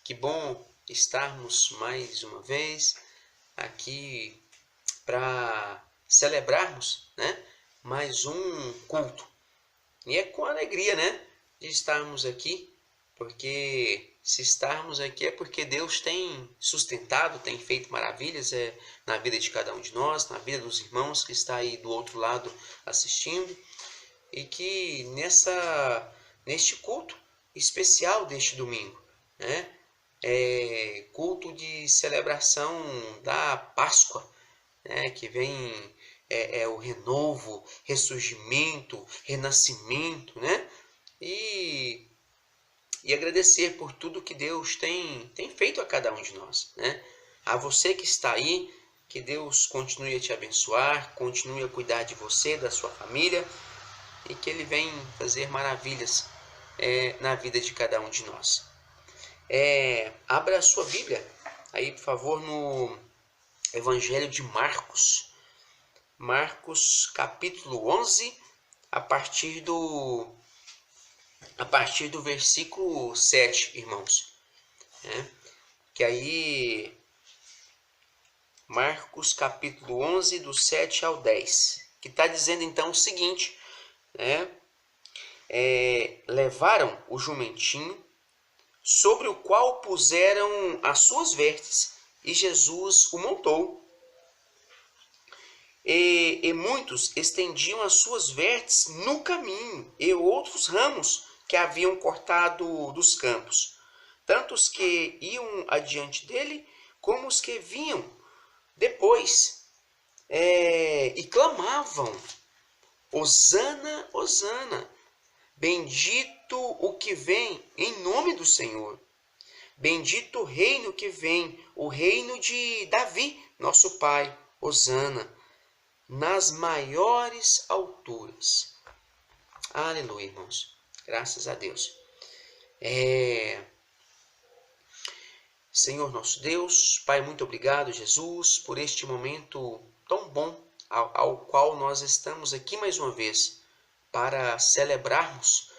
Que bom estarmos mais uma vez aqui para celebrarmos, né, mais um culto. E é com alegria, né, de estarmos aqui, porque se estarmos aqui é porque Deus tem sustentado, tem feito maravilhas na vida de cada um de nós, na vida dos irmãos que está aí do outro lado assistindo, e que neste culto especial deste domingo, né, culto de celebração da Páscoa, né, que vem o renovo, ressurgimento, renascimento, né, e, e agradecer por tudo que Deus tem feito a cada um de nós, né. A você que está aí, que Deus continue a te abençoar, continue a cuidar de você, da sua família, e que Ele vem fazer maravilhas na vida de cada um de nós. Abra a sua Bíblia aí, por favor, no Evangelho de Marcos. Marcos capítulo 11, a partir do versículo 7, irmãos. Que aí, Marcos capítulo 11, do 7 ao 10, que está dizendo então o seguinte, né? Levaram o jumentinho, sobre o qual puseram as suas vestes, e Jesus o montou. E muitos estendiam as suas vestes no caminho, e outros ramos que haviam cortado dos campos, tanto os que iam adiante dele, como os que vinham depois, e clamavam: Hosana, Hosana, bendito o que vem em nome do Senhor. Bendito o reino que vem, o reino de Davi, nosso pai. Hosana nas maiores alturas. Aleluia, irmãos. Graças a Deus. Senhor nosso Deus, Pai, muito obrigado, Jesus, por este momento tão bom ao qual nós estamos aqui mais uma vez para celebrarmos,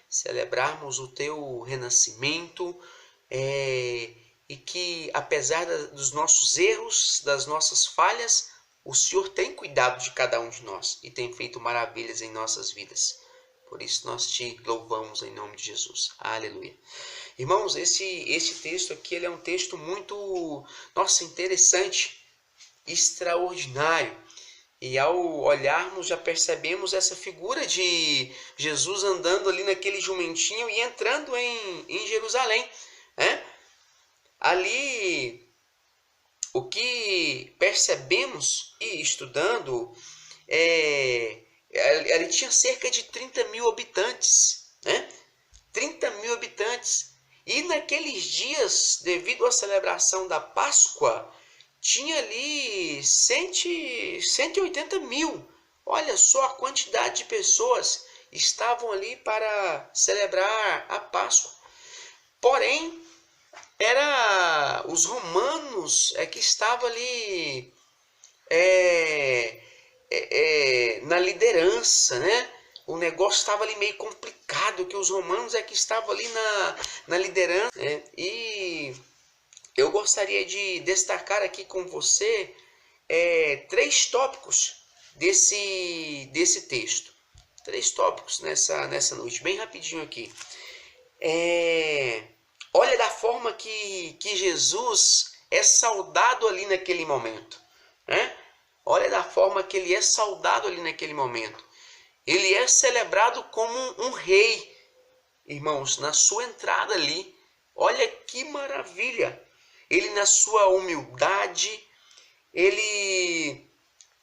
celebrarmos o teu renascimento, e que apesar dos nossos erros, das nossas falhas, o Senhor tem cuidado de cada um de nós e tem feito maravilhas em nossas vidas. Por isso nós te louvamos em nome de Jesus. Aleluia. Irmãos, esse texto aqui ele é um texto muito, interessante, extraordinário. E ao olharmos já percebemos essa figura de Jesus andando ali naquele jumentinho e entrando em Jerusalém. Ali o que percebemos e estudando ali tinha cerca de 30 mil habitantes, 30 mil habitantes. E naqueles dias, devido à celebração da Páscoa, tinha ali 180 mil. Olha só a quantidade de pessoas estavam ali para celebrar a Páscoa. Porém, era os romanos que estavam ali na liderança, né? O negócio estava ali meio complicado, que os romanos que estavam ali na liderança, e eu gostaria de destacar aqui com você 3 tópicos desse texto. 3 tópicos nessa noite, bem rapidinho aqui. Olha da forma que Jesus é saudado ali naquele momento. Olha da forma que ele é saudado ali naquele momento. Ele é celebrado como um rei. Irmãos, na sua entrada ali, olha que maravilha. Ele na sua humildade, ele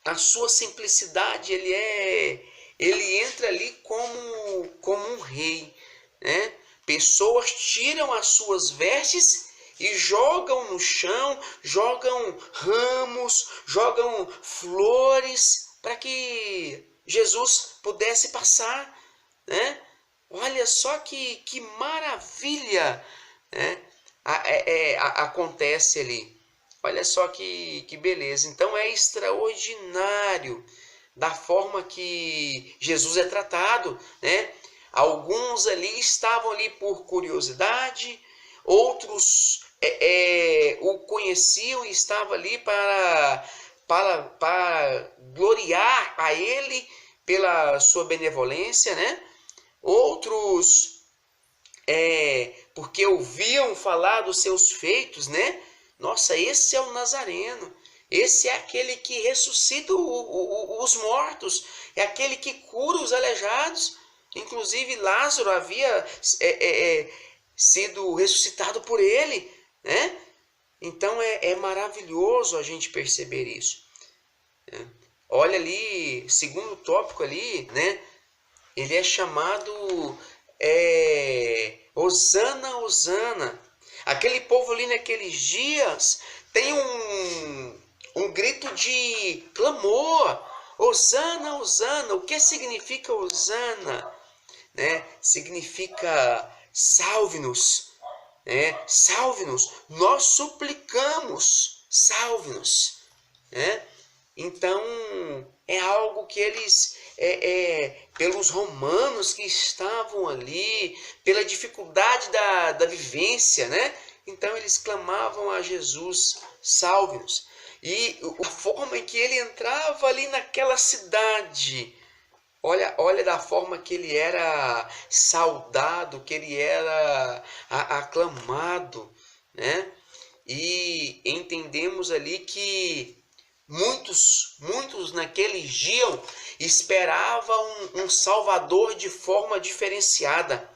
na sua simplicidade, ele entra ali como um rei, né? Pessoas tiram as suas vestes e jogam no chão, jogam ramos, jogam flores para que Jesus pudesse passar, né? Olha só que maravilha, né? Acontece ali. Olha só que beleza. Então é extraordinário da forma que Jesus é tratado, né? Alguns ali estavam ali por curiosidade, outros o conheciam e estavam ali para gloriar a ele pela sua benevolência, né? Outros porque ouviam falar dos seus feitos, né? Nossa, esse é o Nazareno. Esse é aquele que ressuscita os mortos. É aquele que cura os aleijados. Inclusive Lázaro havia sido ressuscitado por ele, né? Então é maravilhoso a gente perceber isso. Olha ali, segundo tópico ali, né? Ele é chamado Hosana, Hosana. Aquele povo ali naqueles dias tem um grito de clamor. Hosana, Hosana. O que significa Hosana? Né? Significa salve-nos. Né? Salve-nos. Nós suplicamos. Salve-nos. Né? Então, é algo que eles, pelos romanos que estavam ali, pela dificuldade da vivência, né? Então, eles clamavam a Jesus, salve-nos. E a forma em que ele entrava ali naquela cidade, olha da forma que ele era saudado, que ele era aclamado, né? E entendemos ali que muitos naqueles dias esperavam um Salvador de forma diferenciada.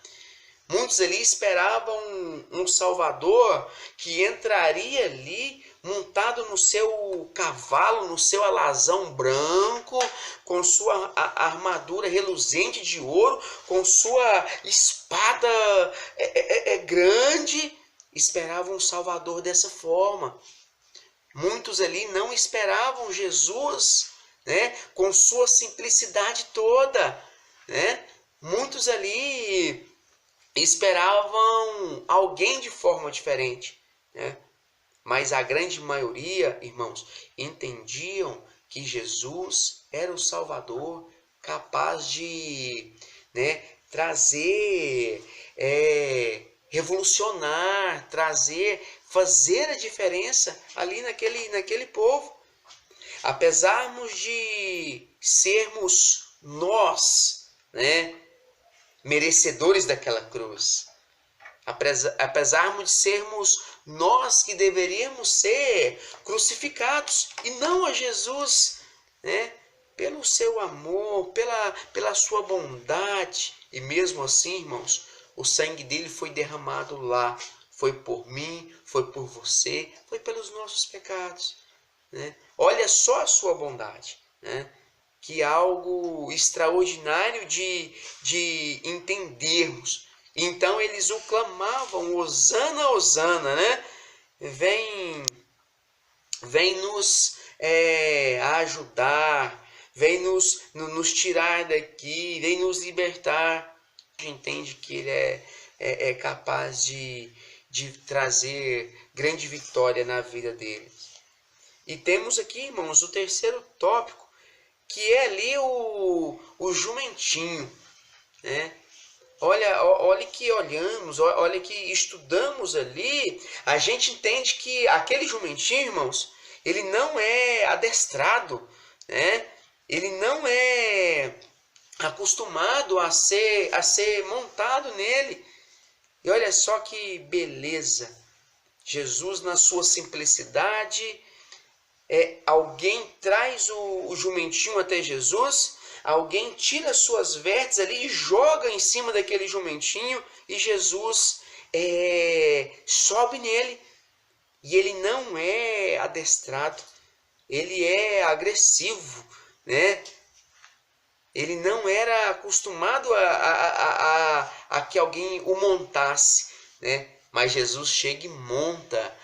Muitos ali esperavam um Salvador que entraria ali montado no seu cavalo, no seu alazão branco, com sua armadura reluzente de ouro, com sua espada grande. Esperavam um Salvador dessa forma. Muitos ali não esperavam Jesus, né, com sua simplicidade toda, né? Muitos ali esperavam alguém de forma diferente, né? Mas a grande maioria, irmãos, entendiam que Jesus era o Salvador capaz de, né, trazer, revolucionar, fazer a diferença ali naquele povo. Apesar de sermos nós, né, merecedores daquela cruz, apesar de sermos nós que deveríamos ser crucificados e não a Jesus, né, pelo seu amor, pela sua bondade, e mesmo assim, irmãos, o sangue dele foi derramado lá. Foi por mim, foi por você, foi pelos nossos pecados. Né? Olha só a sua bondade. Né? Que algo extraordinário de entendermos. Então eles o clamavam, Hosana, Hosana, né? Vem nos ajudar, vem nos tirar daqui, vem nos libertar. A gente entende que ele é capaz de trazer grande vitória na vida deles. E temos aqui, irmãos, o terceiro tópico, que é ali o jumentinho, né? Olha que olhamos, olha que estudamos ali, a gente entende que aquele jumentinho, irmãos, ele não é adestrado, né? Ele não é acostumado a ser montado nele. E olha só que beleza, Jesus na sua simplicidade, alguém traz o jumentinho até Jesus, alguém tira as suas vestes ali e joga em cima daquele jumentinho, e Jesus sobe nele, e ele não é adestrado, ele é agressivo, né? Ele não era acostumado a que alguém o montasse, né? Mas Jesus chega e monta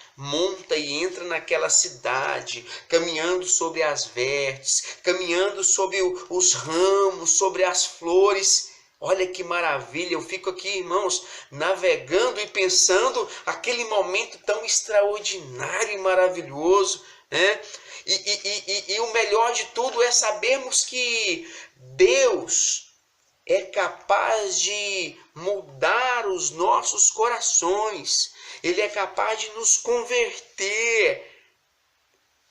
e entra naquela cidade, caminhando sobre as vestes, caminhando sobre os ramos, sobre as flores. Olha que maravilha, eu fico aqui, irmãos, navegando e pensando aquele momento tão extraordinário e maravilhoso, né? E o melhor de tudo é sabermos que Deus é capaz de mudar os nossos corações. Ele é capaz de nos converter.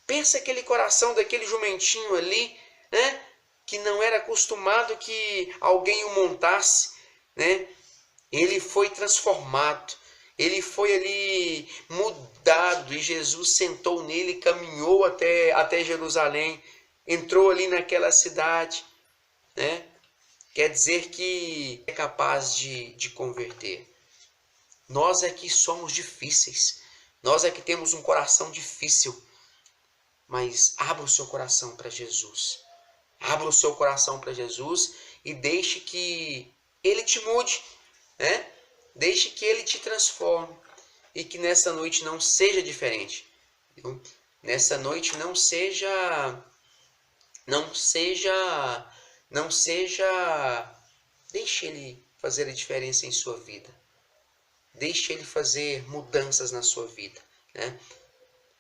Pensa aquele coração daquele jumentinho ali, né? Que não era acostumado que alguém o montasse, né? Ele foi transformado. Ele foi ali mudado e Jesus sentou nele, caminhou até Jerusalém, entrou ali naquela cidade, né? Quer dizer que é capaz de converter. Nós é que somos difíceis. Nós é que temos um coração difícil. Mas abra o seu coração para Jesus. Abra o seu coração para Jesus e deixe que Ele te mude, né? Deixe que Ele te transforme e que nessa noite não seja diferente. Viu? Nessa noite não seja, não seja. Deixe Ele fazer a diferença em sua vida. Deixe Ele fazer mudanças na sua vida, né?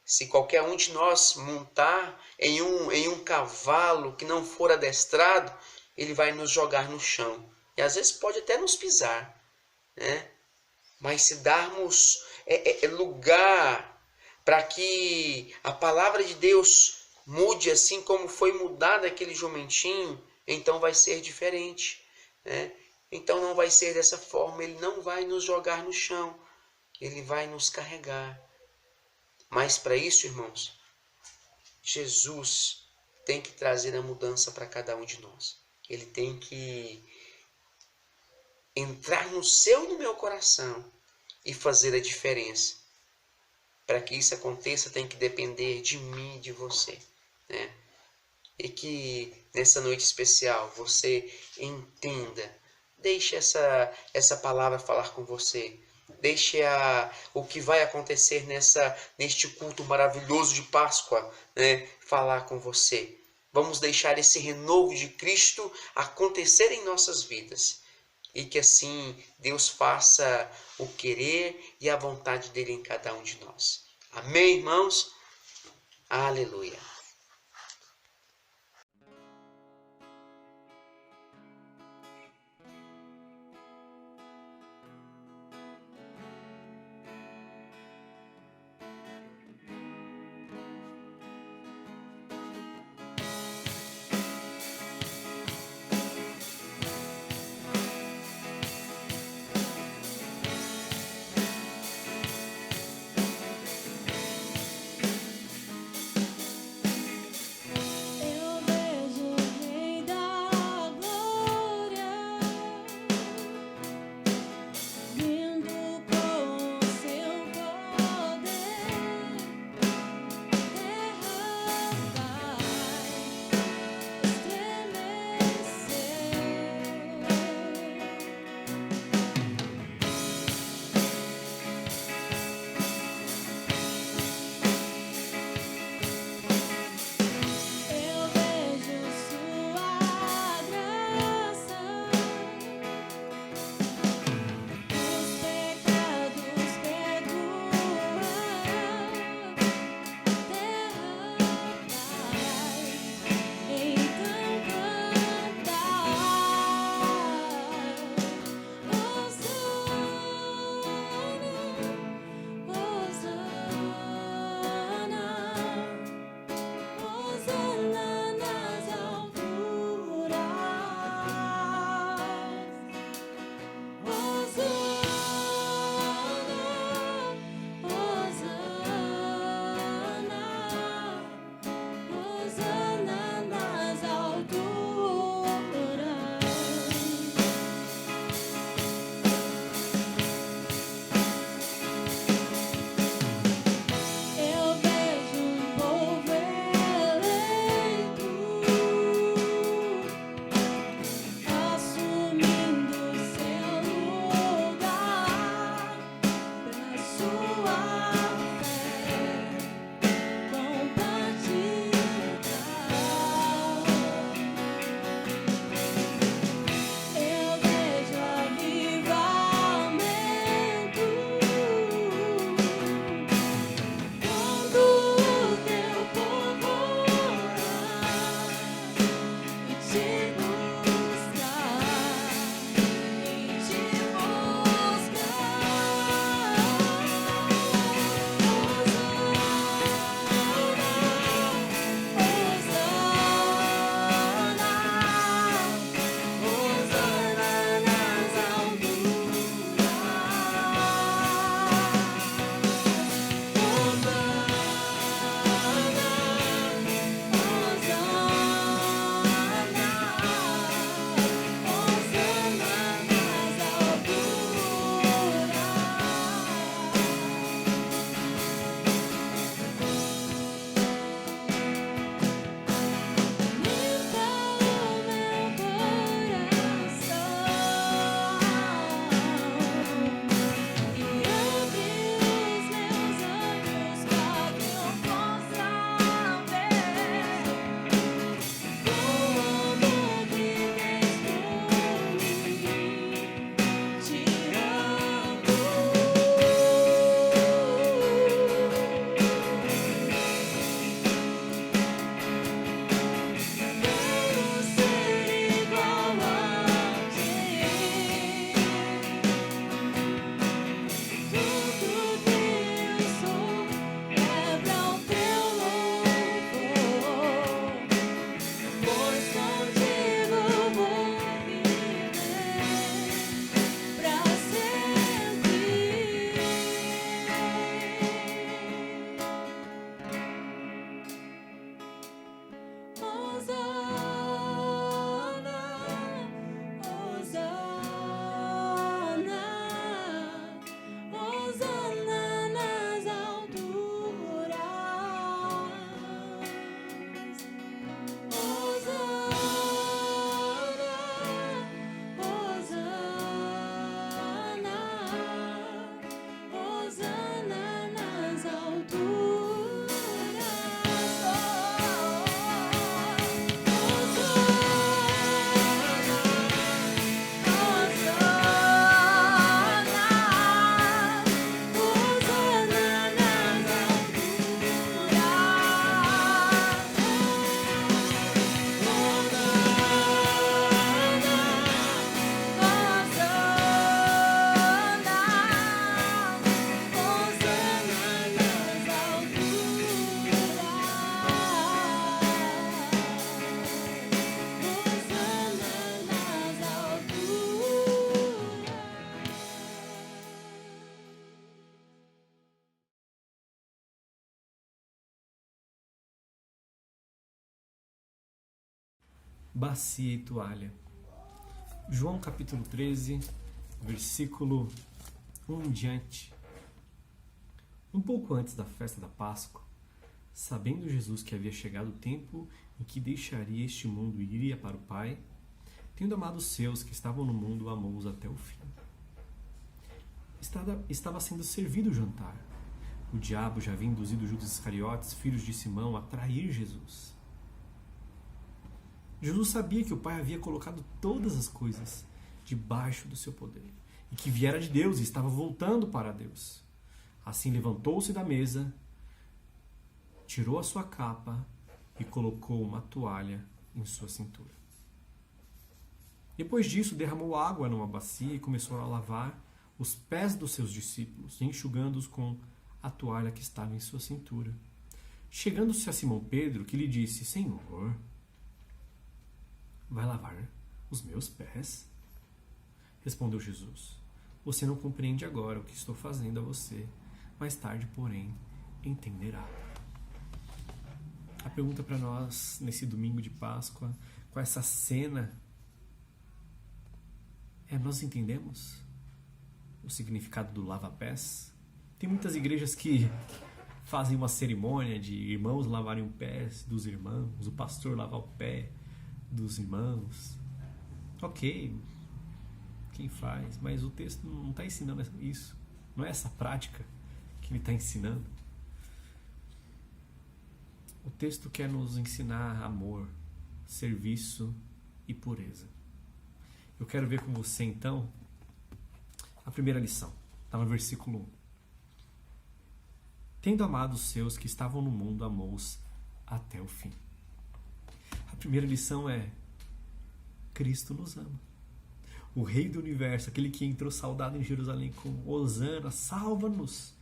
Se qualquer um de nós montar em um cavalo que não for adestrado, ele vai nos jogar no chão. E às vezes pode até nos pisar, né? Mas se darmos lugar para que a palavra de Deus mude assim como foi mudada aquele jumentinho, então vai ser diferente, né? Então não vai ser dessa forma, ele não vai nos jogar no chão, ele vai nos carregar. Mas para isso, irmãos, Jesus tem que trazer a mudança para cada um de nós. Ele tem que entrar no seu e no meu coração e fazer a diferença. Para que isso aconteça, tem que depender de mim e de você, né? E que nessa noite especial você entenda, deixe essa palavra falar com você. Deixe o que vai acontecer neste culto maravilhoso de Páscoa, né, falar com você. Vamos deixar esse renovo de Cristo acontecer em nossas vidas. E que assim Deus faça o querer e a vontade dele em cada um de nós. Amém, irmãos? Aleluia. bacia e toalha. João capítulo 13, versículo 1 em diante. Um pouco antes da festa da Páscoa, sabendo Jesus que havia chegado o tempo em que deixaria este mundo e iria para o Pai, tendo amado os seus que estavam no mundo, amou-os até o fim. Estava sendo servido o jantar. O diabo já havia induzido Judas Iscariotes, filhos de Simão, a trair Jesus. Jesus sabia que o Pai havia colocado todas as coisas debaixo do seu poder e que viera de Deus e estava voltando para Deus. Assim levantou-se da mesa, tirou a sua capa e colocou uma toalha em sua cintura. Depois disso, derramou água numa bacia e começou a lavar os pés dos seus discípulos, enxugando-os com a toalha que estava em sua cintura. Chegando-se a Simão Pedro, que lhe disse: Senhor, vai lavar os meus pés? Respondeu Jesus: Você não compreende agora o que estou fazendo a você. Mais tarde, porém, entenderá. A pergunta para nós nesse domingo de Páscoa, com essa cena, nós entendemos o significado do lava-pés? Tem muitas igrejas que fazem uma cerimônia de irmãos lavarem os pés dos irmãos, o pastor lavar o pé dos irmãos. Ok, quem faz? Mas o texto não está ensinando isso. Não é essa prática que ele está ensinando. O texto quer nos ensinar amor, serviço e pureza. Eu quero ver com você, então, a primeira lição. Está no versículo 1. Tendo amado os seus que estavam no mundo, amou-os até o fim. A primeira lição é: Cristo nos ama. O Rei do Universo, aquele que entrou saudado em Jerusalém com Hosana, salva-nos.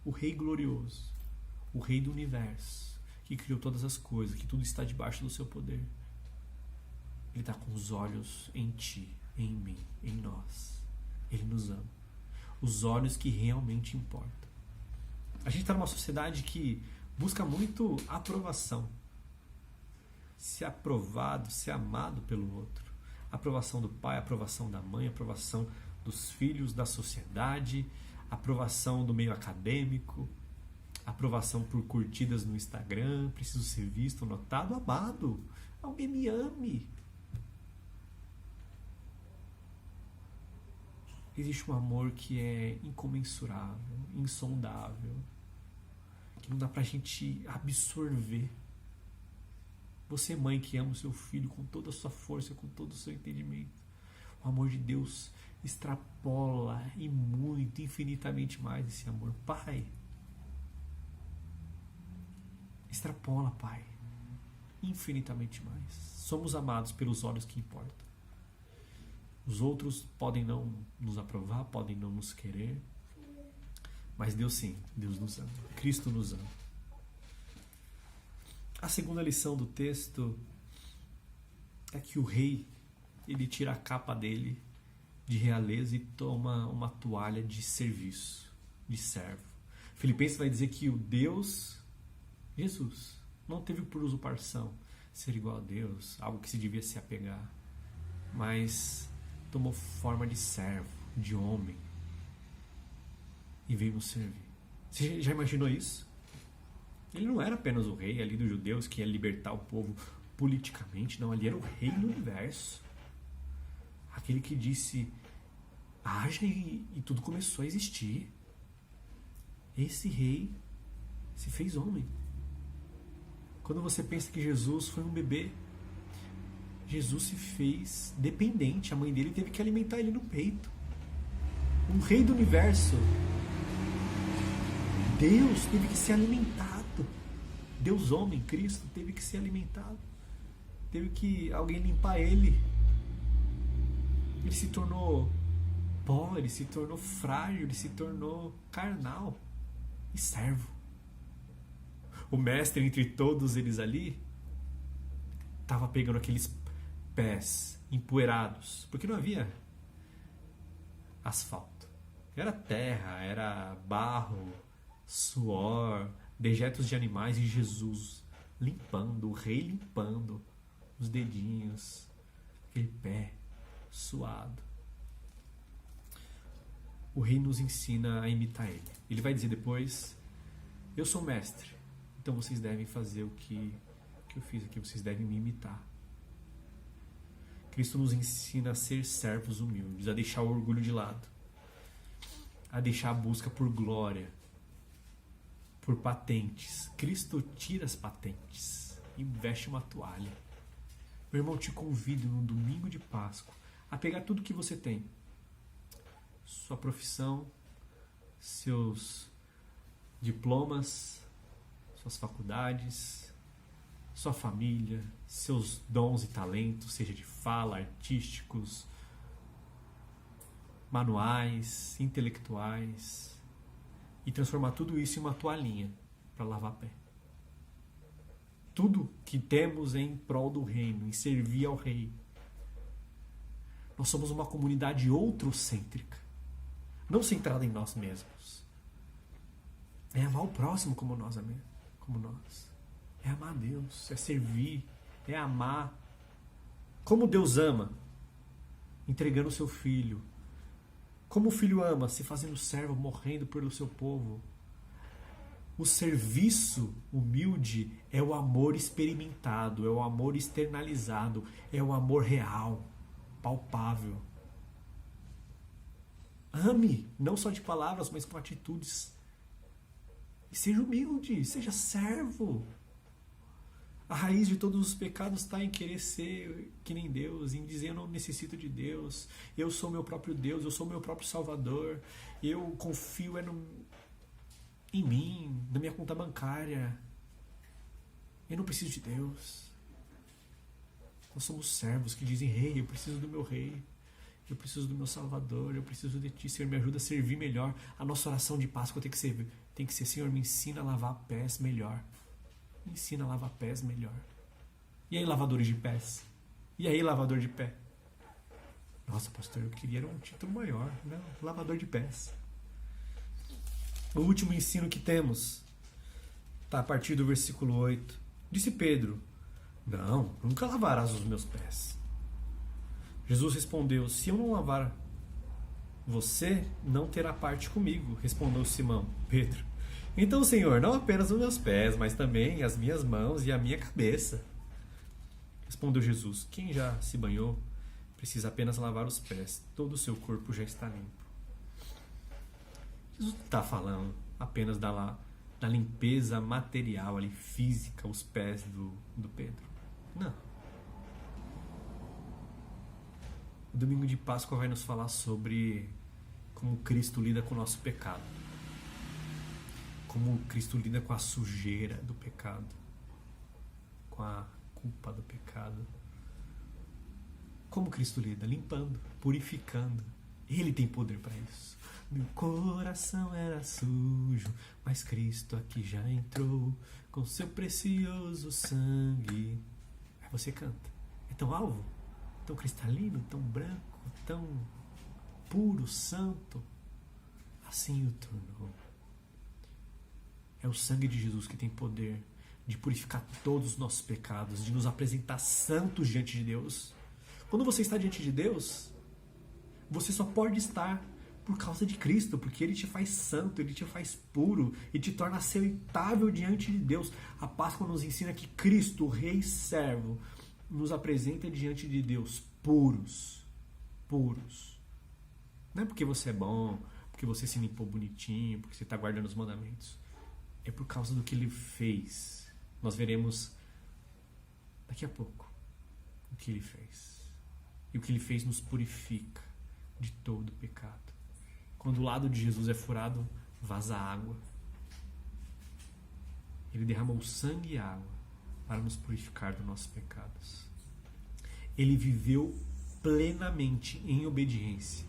O Rei glorioso, o Rei do Universo, que criou todas as coisas, que tudo está debaixo do seu poder. Ele está com os olhos em ti, em mim, em nós. Ele nos ama. Os olhos que realmente importam. A gente está numa sociedade que busca muito aprovação. Ser aprovado, ser amado pelo outro. Aprovação do pai, aprovação da mãe, aprovação dos filhos, da sociedade, aprovação do meio acadêmico, aprovação por curtidas no Instagram, preciso ser visto, notado, amado. Alguém me ame. Existe um amor que é incomensurável, insondável, que não dá pra gente absorver. Você, mãe, que ama o seu filho com toda a sua força, com todo o seu entendimento. O amor de Deus extrapola e muito, infinitamente mais esse amor. Pai, extrapola, Pai, infinitamente mais. Somos amados pelos olhos que importam. Os outros podem não nos aprovar, podem não nos querer, mas Deus sim, Deus nos ama. Cristo nos ama. A segunda lição do texto é que o rei, ele tira a capa dele de realeza e toma uma toalha de serviço, de servo. Filipenses vai dizer que o Deus, Jesus, não teve por usurpação ser igual a Deus, algo que se devia se apegar, mas tomou forma de servo, de homem, e veio nos servir. Você já imaginou isso? Ele não era apenas o rei ali dos judeus que ia libertar o povo politicamente, não, ele era o rei do universo. Aquele que disse, haja e tudo começou a existir. Esse rei se fez homem. Quando você pensa que Jesus foi um bebê, Jesus se fez dependente. A mãe dele teve que alimentar ele no peito. Um rei do universo. Deus teve que ser alimentado. Deus homem, Cristo, teve que ser alimentado. Teve que alguém limpar ele. Ele se tornou pó, ele se tornou frágil, ele se tornou carnal e servo. O mestre entre todos eles ali estava pegando aqueles pés empoeirados, porque não havia asfalto. Era terra, era barro, suor, dejetos de animais, e Jesus limpando, o rei limpando os dedinhos, aquele pé suado. O rei nos ensina a imitar ele. Ele vai dizer depois: eu sou mestre, então vocês devem fazer o que eu fiz aqui, vocês devem me imitar. Cristo nos ensina a ser servos humildes, a deixar o orgulho de lado, a deixar a busca por glória, por patentes. Cristo tira as patentes e veste uma toalha. Meu irmão, te convido no domingo de Páscoa a pegar tudo que você tem, sua profissão, seus diplomas, suas faculdades, sua família, seus dons e talentos, seja de fala, artísticos, manuais, intelectuais, e transformar tudo isso em uma toalhinha para lavar pé. Tudo que temos é em prol do reino, em servir ao rei. Nós somos uma comunidade outrocêntrica, não centrada em nós mesmos. É amar o próximo como nós. É amar a Deus, é servir, é amar. Como Deus ama, entregando o seu filho. Como o filho ama, se fazendo servo, morrendo pelo seu povo. O serviço humilde é o amor experimentado, é o amor externalizado, é o amor real, palpável. Ame, não só de palavras, mas com atitudes. E seja humilde, seja servo. A raiz de todos os pecados está em querer ser que nem Deus, em dizer: eu não necessito de Deus, eu sou meu próprio Deus, eu sou meu próprio Salvador, eu confio em mim, na minha conta bancária, eu não preciso de Deus. Nós somos servos que dizem: rei, eu preciso do meu rei, eu preciso do meu Salvador, eu preciso de ti, Senhor, me ajuda a servir melhor. A nossa oração de Páscoa tem que ser: Senhor, me ensina a lavar pés melhor. Me ensina a lavar pés melhor. E aí, lavadores de pés? E aí, lavador de pé? Nossa, pastor, eu queria um título maior. Não, lavador de pés. O último ensino que temos está a partir do versículo 8. Disse Pedro: não, nunca lavarás os meus pés. Jesus respondeu: se eu não lavar, você não terá parte comigo. Respondeu Simão Pedro: então, Senhor, não apenas os meus pés, mas também as minhas mãos e a minha cabeça. Respondeu Jesus: quem já se banhou precisa apenas lavar os pés, todo o seu corpo já está limpo. Jesus não está falando apenas da limpeza material, ali, física, os pés do Pedro. Não. O domingo de Páscoa vai nos falar sobre como Cristo lida com o nosso pecado. Como Cristo lida com a sujeira do pecado, com a culpa do pecado. Como Cristo lida? Limpando, purificando. Ele tem poder para isso. Meu coração era sujo, mas Cristo aqui já entrou com seu precioso sangue. Aí você canta. É tão alvo, tão cristalino, tão branco, tão puro, santo. Assim o tornou. É o sangue de Jesus que tem poder de purificar todos os nossos pecados, de nos apresentar santos diante de Deus. Quando você está diante de Deus, você só pode estar por causa de Cristo, porque Ele te faz santo, Ele te faz puro e te torna aceitável diante de Deus. A Páscoa nos ensina que Cristo, o Rei Servo, nos apresenta diante de Deus puros. Puros. Não é porque você é bom, porque você se limpou bonitinho, porque você está guardando os mandamentos. É por causa do que Ele fez. Nós veremos daqui a pouco o que Ele fez. E o que Ele fez nos purifica de todo pecado. Quando o lado de Jesus é furado, vaza água. Ele derramou sangue e água para nos purificar dos nossos pecados. Ele viveu plenamente em obediência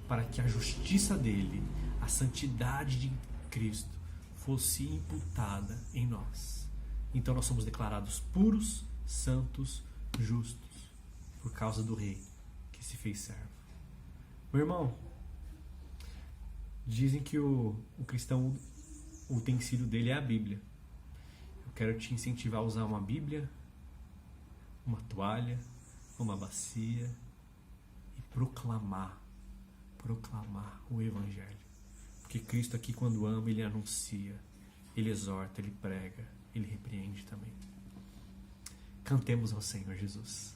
para que a justiça dele, a santidade de Cristo, fosse imputada em nós. Então nós somos declarados puros, santos, justos, por causa do Rei que se fez servo. Meu irmão, dizem que o cristão, o utensílio dele é a Bíblia. Eu quero te incentivar a usar uma Bíblia, uma toalha, uma bacia e proclamar o Evangelho. Porque Cristo aqui, quando ama, Ele anuncia, Ele exorta, Ele prega, Ele repreende também. Cantemos ao Senhor Jesus.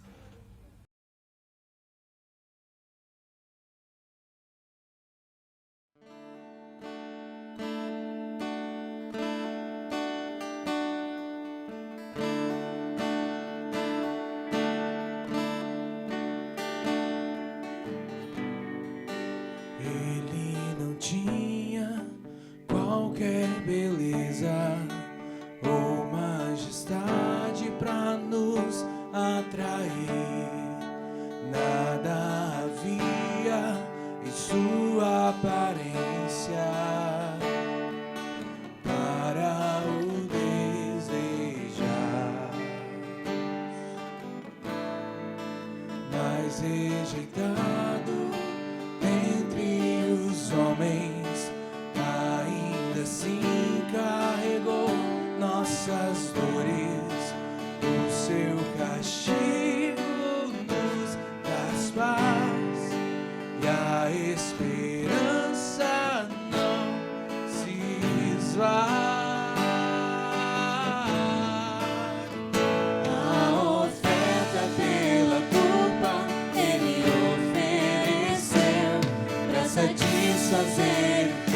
Beleza ou majestade pra nos atrair, nada havia em sua aparência para o desejar, mas rejeitado entre os homens, assim carregou nossas dores, o seu castigo nos traz paz e a esperança não se esvai. A oferta pela culpa Ele ofereceu pra satisfazer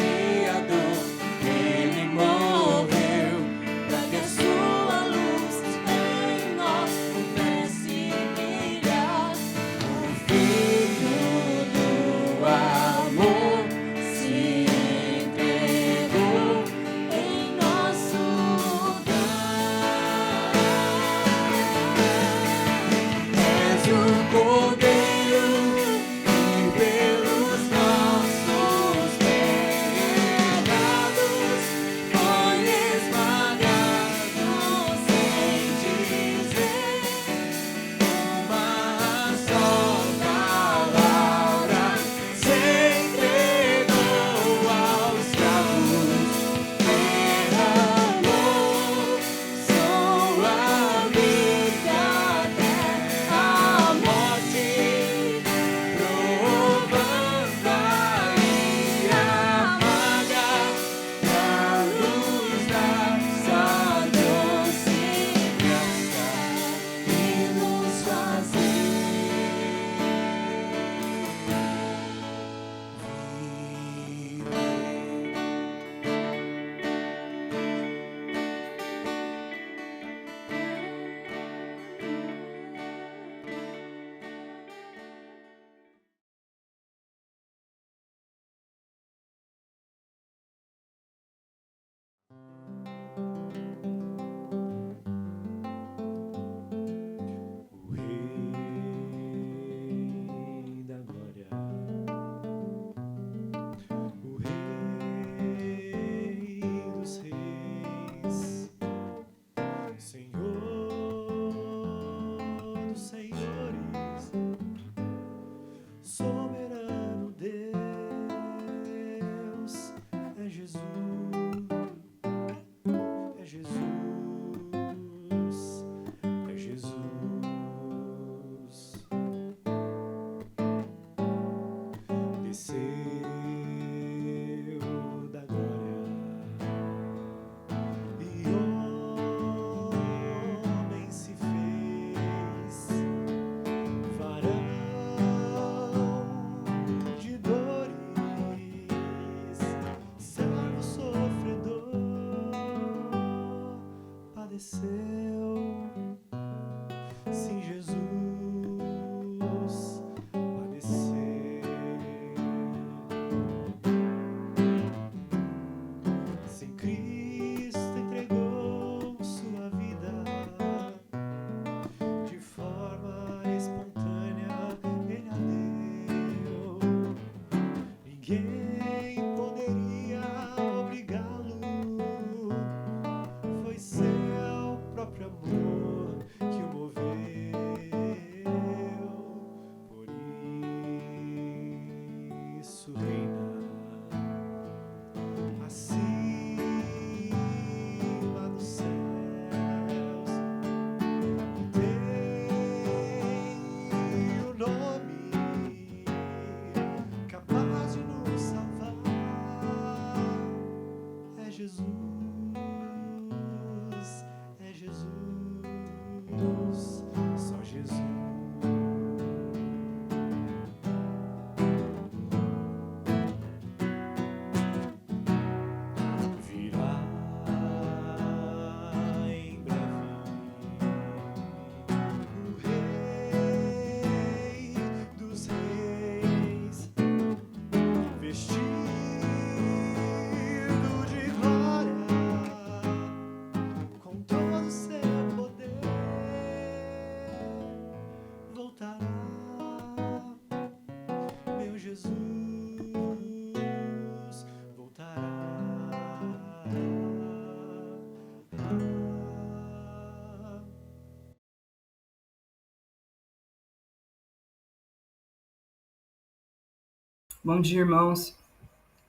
isso reina. Assim Jesus, é Jesus, só Jesus. Virá em breve o Rei dos Reis, vestido de glória, com todo o seu poder, voltará, meu Jesus, voltará. Bom dia, irmãos.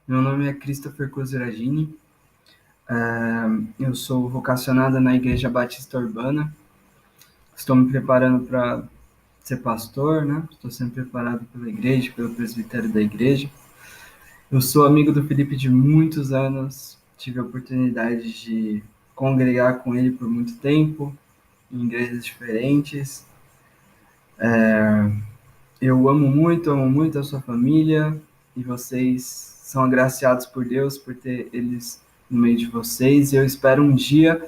Meu nome é Christopher Cozeragini. Eu sou vocacionado na Igreja Batista Urbana. Estou me preparando para ser pastor, né? Estou sendo preparado pela igreja, pelo presbitério da igreja. Eu sou amigo do Felipe de muitos anos. Tive a oportunidade de congregar com ele por muito tempo, em igrejas diferentes. Eu amo muito a sua família, e vocês são agraciados por Deus por ter eles no meio de vocês. Eu espero um dia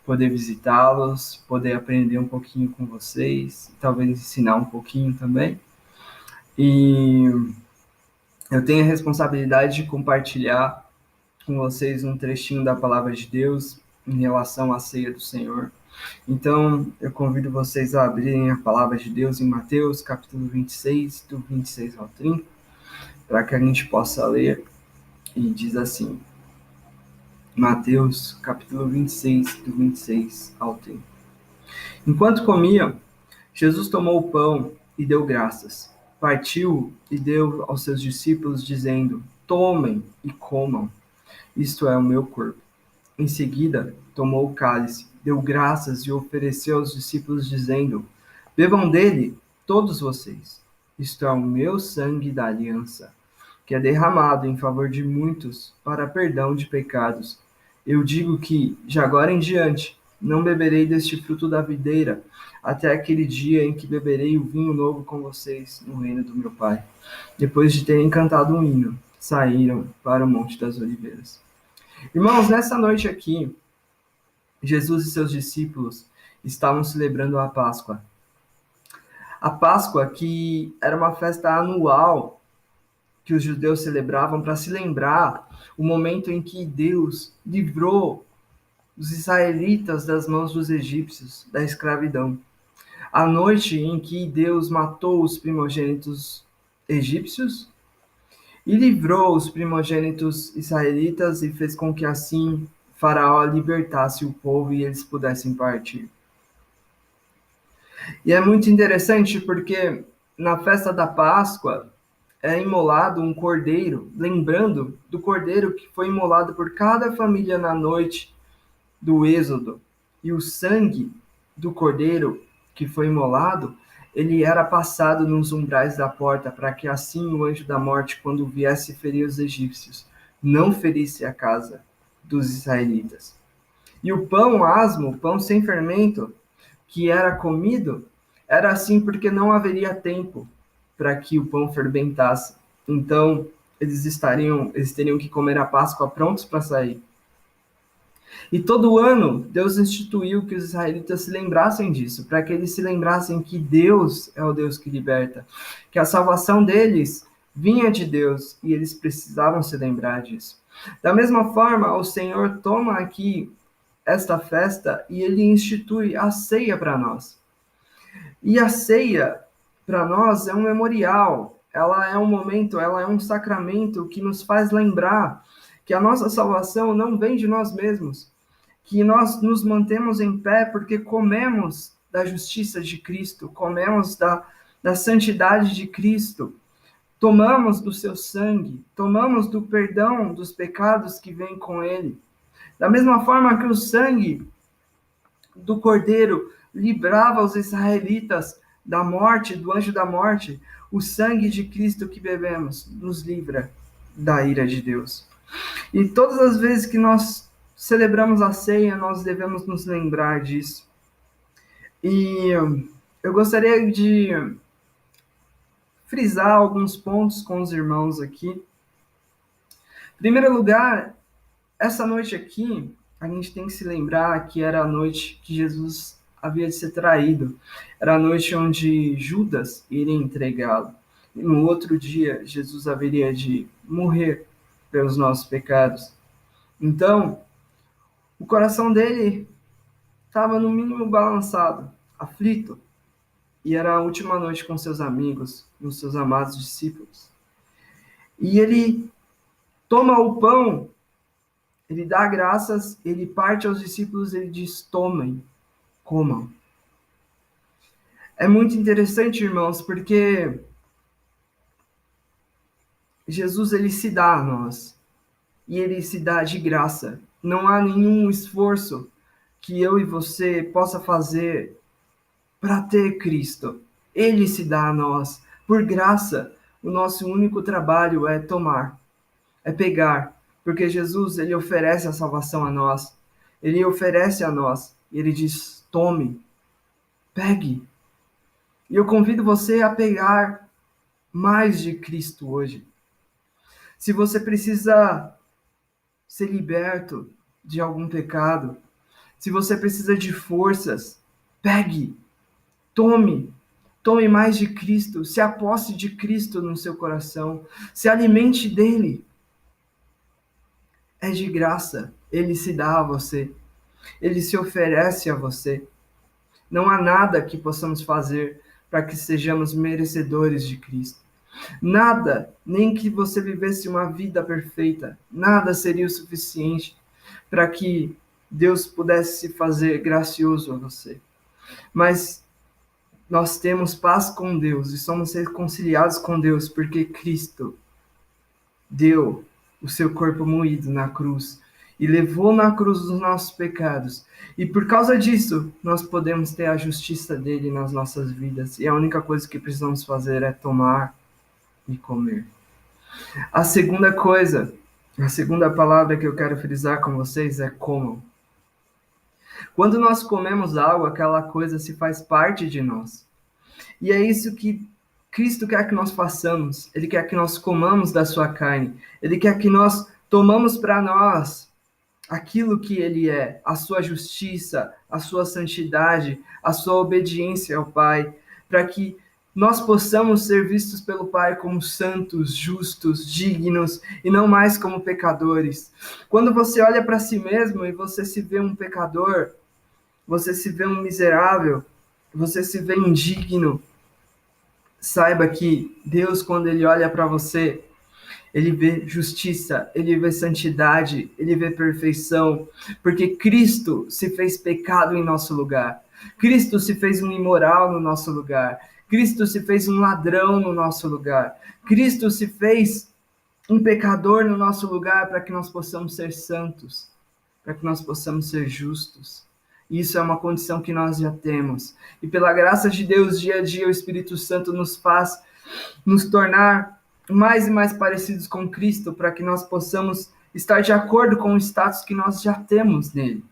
poder visitá-los, poder aprender um pouquinho com vocês, talvez ensinar um pouquinho também. E eu tenho a responsabilidade de compartilhar com vocês um trechinho da Palavra de Deus em relação à ceia do Senhor. Então, eu convido vocês a abrirem a Palavra de Deus em Mateus, capítulo 26, do 26 ao 30, para que a gente possa ler. E diz assim, Mateus, capítulo 26, do 26 ao 30. Enquanto comiam, Jesus tomou o pão e deu graças. Partiu e deu aos seus discípulos, dizendo, tomem e comam, isto é o meu corpo. Em seguida, tomou o cálice, deu graças e ofereceu aos discípulos, dizendo, bebam dele, todos vocês. Isto é o meu sangue da aliança, que é derramado em favor de muitos para perdão de pecados. Eu digo que, de agora em diante, não beberei deste fruto da videira, até aquele dia em que beberei o vinho novo com vocês no reino do meu Pai. Depois de terem cantado um hino, saíram para o Monte das Oliveiras. Irmãos, nessa noite aqui, Jesus e seus discípulos estavam celebrando a Páscoa. A Páscoa, que era uma festa anual que os judeus celebravam para se lembrar o momento em que Deus livrou os israelitas das mãos dos egípcios, da escravidão. A noite em que Deus matou os primogênitos egípcios e livrou os primogênitos israelitas e fez com que assim Faraó libertasse o povo e eles pudessem partir. E é muito interessante porque na festa da Páscoa é imolado um cordeiro, lembrando do cordeiro que foi imolado por cada família na noite do Êxodo. E o sangue do cordeiro que foi imolado, ele era passado nos umbrais da porta, para que assim o anjo da morte, quando viesse ferir os egípcios, não ferisse a casa dos israelitas. E o pão asmo, o pão sem fermento, que era comido, era assim porque não haveria tempo para que o pão fermentasse. Então, eles teriam que comer a Páscoa prontos para sair. E todo ano, Deus instituiu que os israelitas se lembrassem disso, para que eles se lembrassem que Deus é o Deus que liberta, que a salvação deles vinha de Deus, e eles precisavam se lembrar disso. Da mesma forma, o Senhor toma aqui esta festa e ele institui a ceia para nós. E a ceia, para nós, é um memorial, ela é um momento, ela é um sacramento que nos faz lembrar que a nossa salvação não vem de nós mesmos, que nós nos mantemos em pé porque comemos da justiça de Cristo, comemos da santidade de Cristo, tomamos do seu sangue, tomamos do perdão dos pecados que vem com ele. Da mesma forma que o sangue do Cordeiro livrava os israelitas da morte, do anjo da morte, o sangue de Cristo que bebemos nos livra da ira de Deus. E todas as vezes que nós celebramos a ceia, nós devemos nos lembrar disso. E eu gostaria de frisar alguns pontos com os irmãos aqui. Em primeiro lugar, essa noite aqui, a gente tem que se lembrar que era a noite que Jesus havia de ser traído. Era a noite onde Judas iria entregá-lo. E no outro dia, Jesus haveria de morrer pelos nossos pecados. Então, o coração dele estava no mínimo balançado, aflito. E era a última noite com seus amigos, com seus amados discípulos. E ele toma o pão, ele dá graças, ele parte aos discípulos, ele diz: tomem, comam. É muito interessante, irmãos, porque Jesus ele se dá a nós, e ele se dá de graça. Não há nenhum esforço que eu e você possa fazer para ter Cristo. Ele se dá a nós. Por graça, o nosso único trabalho é tomar, é pegar, porque Jesus ele oferece a salvação a nós. Ele oferece a nós. E ele diz: tome, pegue. E eu convido você a pegar mais de Cristo hoje. Se você precisa ser liberto de algum pecado, se você precisa de forças, pegue, tome mais de Cristo, se aposse de Cristo no seu coração, se alimente dele. É de graça, ele se dá a você, ele se oferece a você. Não há nada que possamos fazer para que sejamos merecedores de Cristo. Nada, nem que você vivesse uma vida perfeita, nada seria o suficiente para que Deus pudesse se fazer gracioso a você. Mas nós temos paz com Deus e somos reconciliados com Deus porque Cristo deu o seu corpo moído na cruz e levou na cruz os nossos pecados. E por causa disso, nós podemos ter a justiça dele nas nossas vidas. E a única coisa que precisamos fazer é tomar e comer. A segunda coisa, a segunda palavra que eu quero frisar com vocês é comam. Quando nós comemos algo, aquela coisa se faz parte de nós. E é isso que Cristo quer que nós façamos. Ele quer que nós comamos da sua carne. Ele quer que nós tomamos para nós aquilo que ele é, a sua justiça, a sua santidade, a sua obediência ao Pai, para que nós possamos ser vistos pelo Pai como santos, justos, dignos e não mais como pecadores. Quando você olha para si mesmo e você se vê um pecador, você se vê um miserável, você se vê indigno, saiba que Deus, quando ele olha para você, ele vê justiça, ele vê santidade, ele vê perfeição, porque Cristo se fez pecado em nosso lugar. Cristo se fez um imoral no nosso lugar. Cristo se fez um ladrão no nosso lugar. Cristo se fez um pecador no nosso lugar para que nós possamos ser santos, para que nós possamos ser justos. Isso é uma condição que nós já temos. E pela graça de Deus, dia a dia, o Espírito Santo nos faz nos tornar mais e mais parecidos com Cristo, para que nós possamos estar de acordo com o status que nós já temos nele.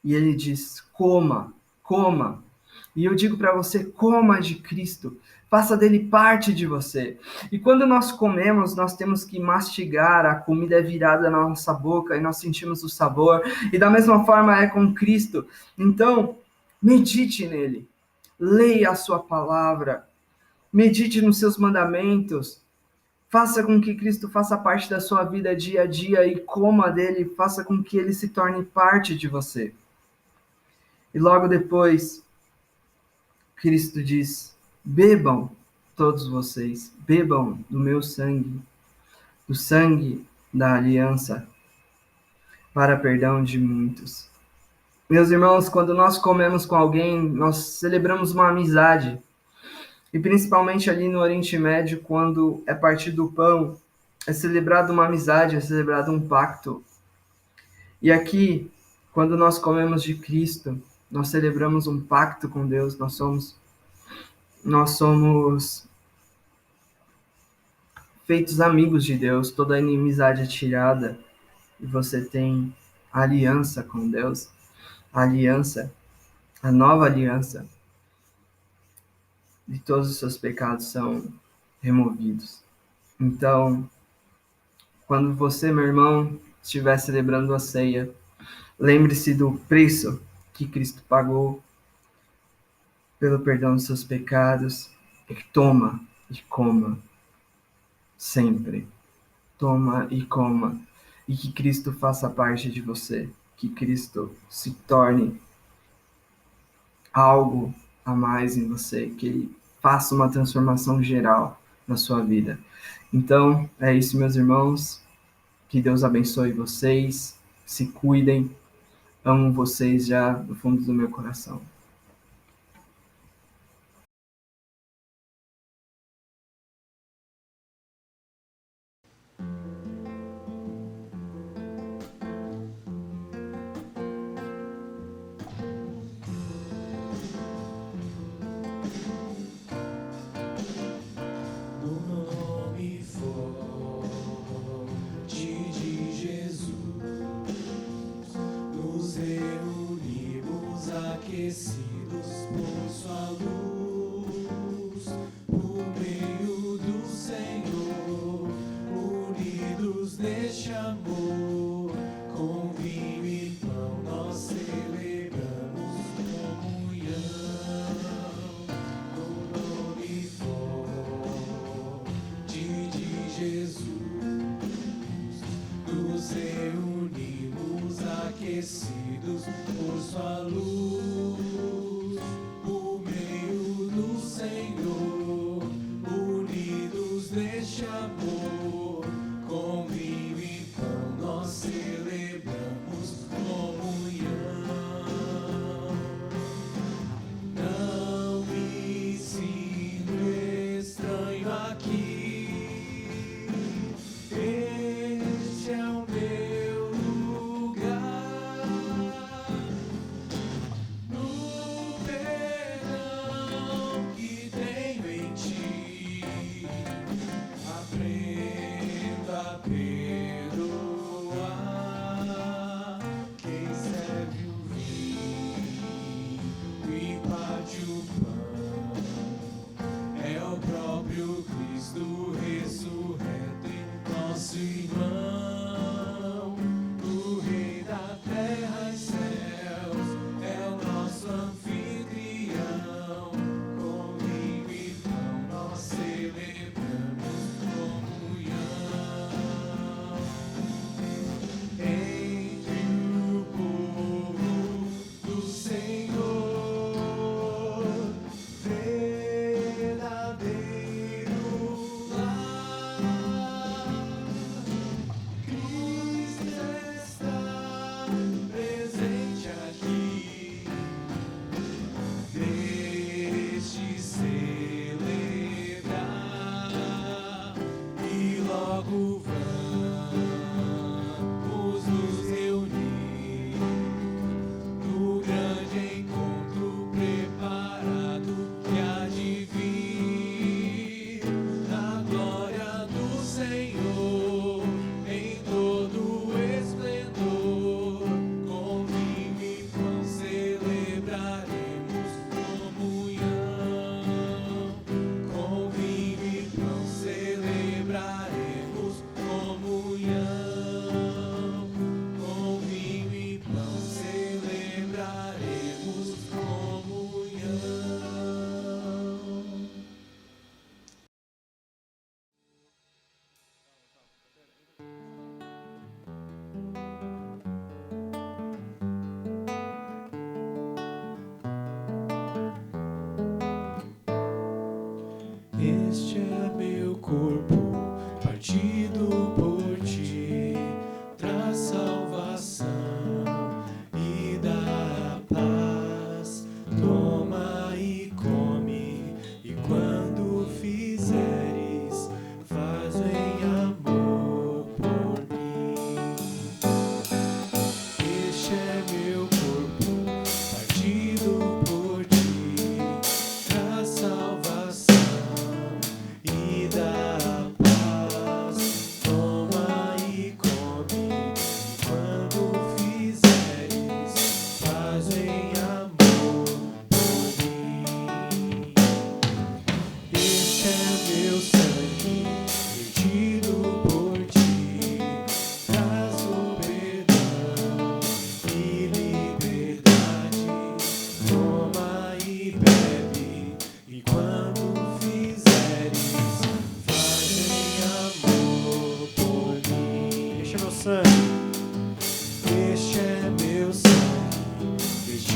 E ele diz: coma, coma. E eu digo para você: coma de Cristo, faça dele parte de você. E quando nós comemos, nós temos que mastigar, a comida é virada na nossa boca e nós sentimos o sabor. E da mesma forma é com Cristo. Então, medite nele, leia a sua palavra, medite nos seus mandamentos, faça com que Cristo faça parte da sua vida dia a dia e coma dele, faça com que ele se torne parte de você. E logo depois, Cristo diz: bebam todos vocês, bebam do meu sangue, do sangue da aliança, para perdão de muitos. Meus irmãos, quando nós comemos com alguém, nós celebramos uma amizade. E principalmente ali no Oriente Médio, quando é partido o pão, é celebrado uma amizade, é celebrado um pacto. E aqui, quando nós comemos de Cristo, nós celebramos um pacto com Deus, nós somos feitos amigos de Deus, toda a inimizade é tirada. e você tem aliança com Deus, a aliança, a nova aliança, e todos os seus pecados são removidos. Então, quando você, meu irmão, estiver celebrando a ceia, lembre-se do preço que Cristo pagou pelo perdão dos seus pecados e toma e coma sempre. Toma e coma. E que Cristo faça parte de você. Que Cristo se torne algo a mais em você. Que Ele faça uma transformação geral na sua vida. Então, é isso, meus irmãos. Que Deus abençoe vocês. Se cuidem. Amo vocês já do fundo do meu coração. No nome forte de Jesus, nos reunimos aquecidos por sua luz, por meio do Senhor, unidos neste amor, com vinho e pão nós celebramos comunhão. No nome forte de Jesus, nos reunimos aquecidos por sua luz, por meio do Senhor, unidos neste amor, com vinho e pão nós celebramos comunhão. Não me sinto estranho aqui, este é o meu lugar. No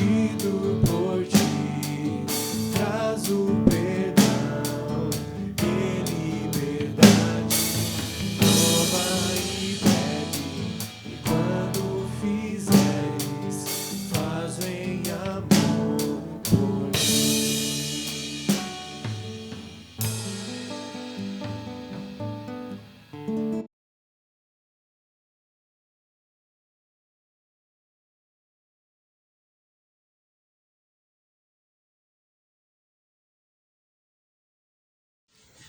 partido por ti, traz o perdão e liberdade nova e breve. E quando fizeres, faz em amor por mim.